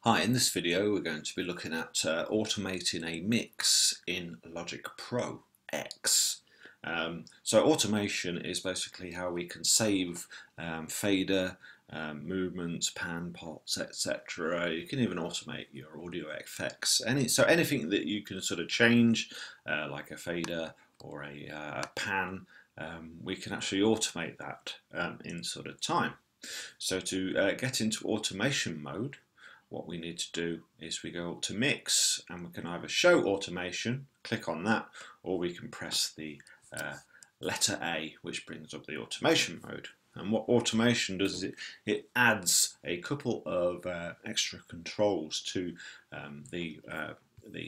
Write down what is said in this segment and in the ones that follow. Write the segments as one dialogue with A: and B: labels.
A: Hi, in this video we're going to be looking at automating a mix in Logic Pro X. So automation is basically how we can save fader, movements, pan, pots, etc. You can even automate your audio effects. So anything that you can sort of change, like a fader or a pan, we can actually automate that in sort of time. So to get into automation mode, what we need to do is we go up to mix and we can either show automation, click on that, or we can press the letter A, which brings up the automation mode. And what automation does is it adds a couple of extra controls to the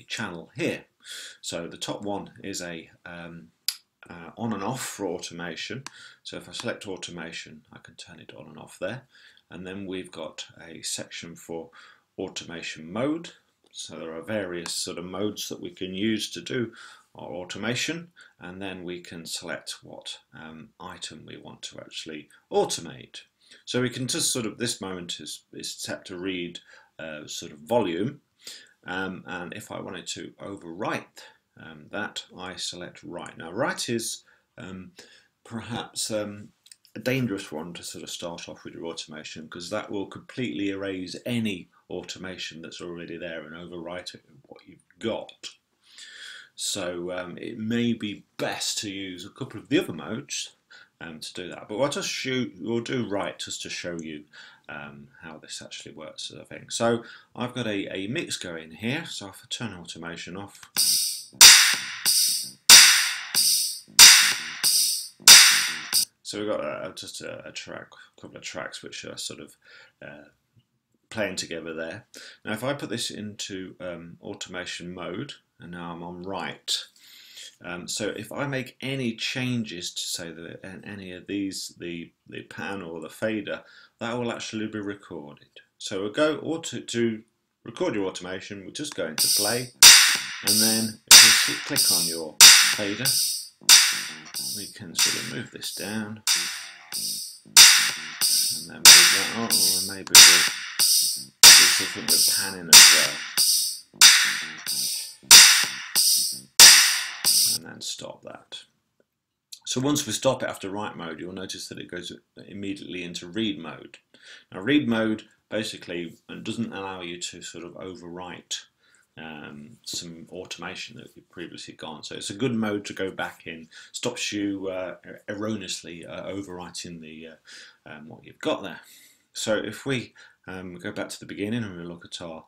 A: channel here. So the top one is a on and off for automation. So if I select automation, I can turn it on and off there. And then we've got a section for automation mode. So there are various sort of modes that we can use to do our automation, and then we can select what item we want to actually automate. So we can just sort of, this moment is set to read sort of volume, and if I wanted to overwrite that, I select write. Now write is perhaps a dangerous one to sort of start off with your automation, because that will completely erase any automation that's already there and overwrite it with what you've got. So it may be best to use a couple of the other modes to do that, but we'll do write just to show you how this actually works, sort of thing. So I've got a mix going here, so if I turn automation off, so we've got just a couple of tracks which are sort of playing together there. Now if I put this into automation mode, and now I'm on write, so if I make any changes to say that any of these, the pan or the fader, that will actually be recorded. So we'll go to record your automation, we'll just go into play, and then if you click on your fader, we can sort of move this down and then move that up, or maybe we'll do something with panning as well, and then stop that. So once we stop it after write mode, you'll notice that it goes immediately into read mode. Now read mode basically doesn't allow you to sort of overwrite some automation that you've previously gone. So it's a good mode to go back in, stops you erroneously overwriting the what you've got there. So if we go back to the beginning and we look at our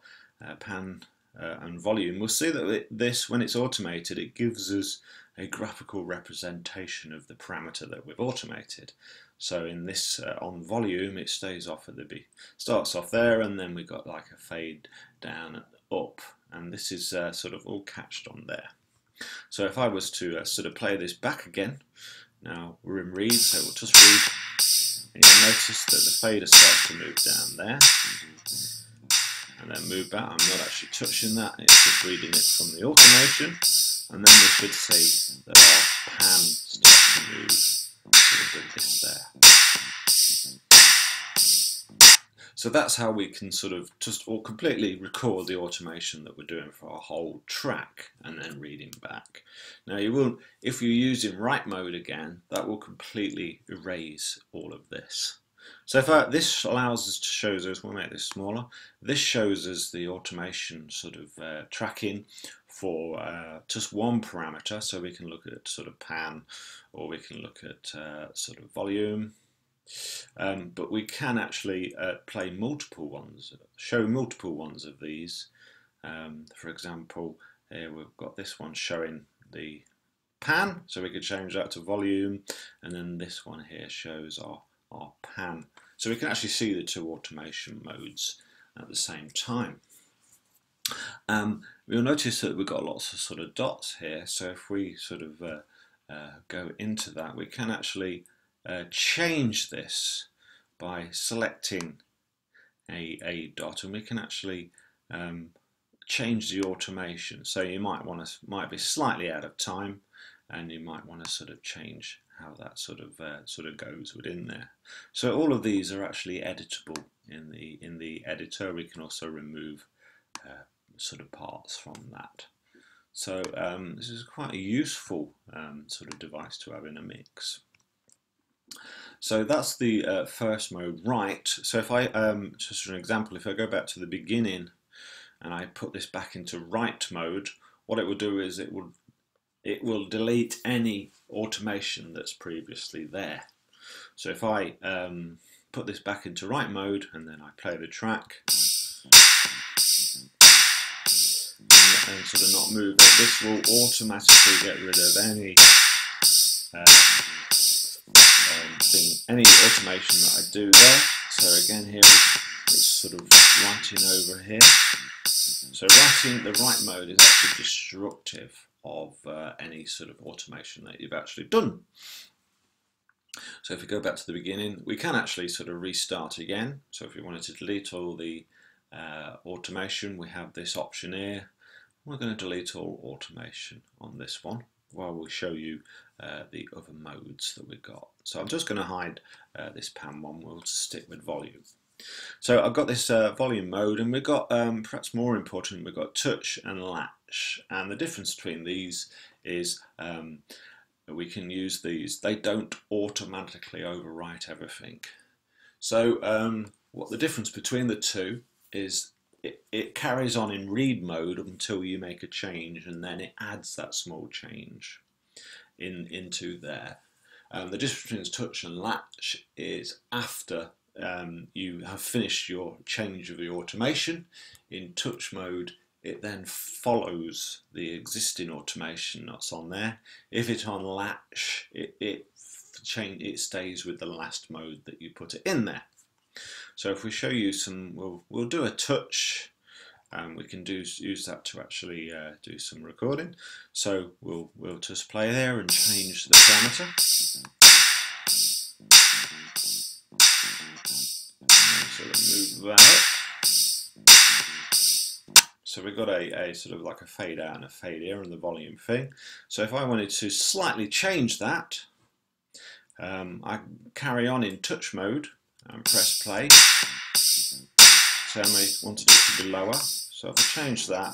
A: pan and volume, we'll see that this, when it's automated, it gives us a graphical representation of the parameter that we've automated. So in this on volume, it stays off at the starts off there, and then we've got like a fade down and up, and this is sort of all catched on there. So if I was to sort of play this back again, now we're in read, so we'll just read, and you'll notice that the fader starts to move down there, and then move back. I'm not actually touching that, it's just reading it from the automation, and then we should see that our pan starts to move sort of with this there. So that's how we can sort of just completely record the automation that we're doing for our whole track and then reading back. Now you will, if you're using write mode again, that will completely erase all of this. So if this allows us to show us, we'll make this smaller, this shows us the automation sort of tracking for just one parameter, so we can look at sort of pan, or we can look at sort of volume. But we can actually play multiple ones, show multiple ones of these. For example, here we've got this one showing the pan, so we could change that to volume, and then this one here shows our pan. So we can actually see the two automation modes at the same time. You'll notice that we've got lots of sort of dots here, so if we sort of go into that, we can actually change this by selecting a dot, and we can actually change the automation. So you might be slightly out of time, and you might want to sort of change sort of goes within there. So all of these are actually editable in the editor. We can also remove sort of parts from that. So this is quite a useful sort of device to have in a mix. So that's the first mode, right. So if I, just for an example, if I go back to the beginning and I put this back into write mode, what it will do is it will delete any automation that's previously there. So if I put this back into write mode and then I play the track and sort of not move it, this will automatically get rid of any any automation that I do there. So again, here it's sort of writing over here. So writing the write mode is actually destructive of any sort of automation that you've actually done. So if we go back to the beginning, we can actually sort of restart again. So if we wanted to delete all the automation, we have this option here. We're going to delete all automation on this one while we show you the other modes that we've got. So I'm just going to hide this pan one. We'll just stick with volume. So I've got this volume mode, and we've got, perhaps more important, we've got touch and latch. And the difference between these is we can use these. They don't automatically overwrite everything. So what the difference between the two is, it carries on in read mode until you make a change, and then it adds that small change into there. The difference between touch and latch is after you have finished your change of the automation. In touch mode, it then follows the existing automation that's on there. If it's on latch, it stays with the last mode that you put it in there. So if we show you some, we'll do a touch, and we can use that to actually do some recording. So we'll just play there and change the parameter. And sort of move that up. So we've got a sort of like a fade out and a fade here on the volume thing. So if I wanted to slightly change that, I carry on in touch mode and press play. So I may wanted it to be lower. So if I change that,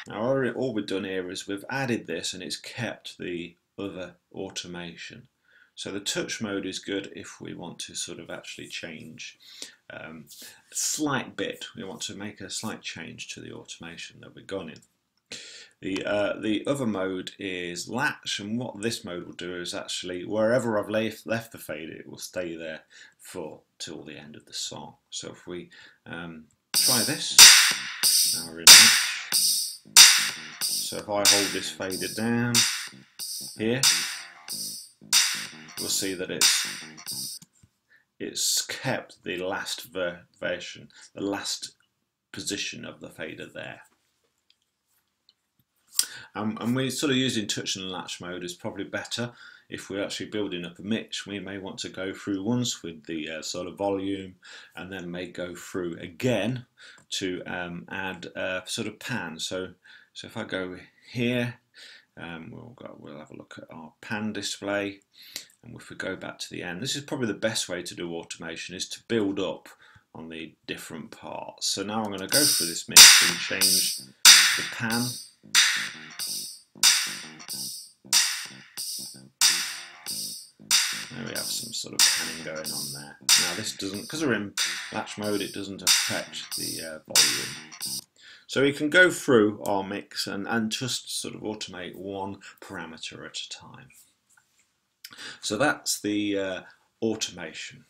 A: now all we've done here is we've added this and it's kept the other automation. So the touch mode is good if we want to sort of actually change a slight bit. We want to make a slight change to the automation that we've gone in. The other mode is latch, and what this mode will do is actually wherever I've left the fade, it will stay there till the end of the song. So if we try this, now we're in latch. So if I hold this fader down here, we'll see that it's kept the last version, the last position of the fader there. And we're sort of using touch and latch mode is probably better if we're actually building up a mix. We may want to go through once with the sort of volume, and then may go through again to add sort of pan. So if I go here, we'll have a look at our pan display, and if we go back to the end, this is probably the best way to do automation, is to build up on the different parts. So now I'm going to go through this mix and change the pan. There we have some sort of panning going on there. Now this doesn't, because we're in latch mode, it doesn't affect the volume. So we can go through our mix and just sort of automate one parameter at a time. So that's the automation.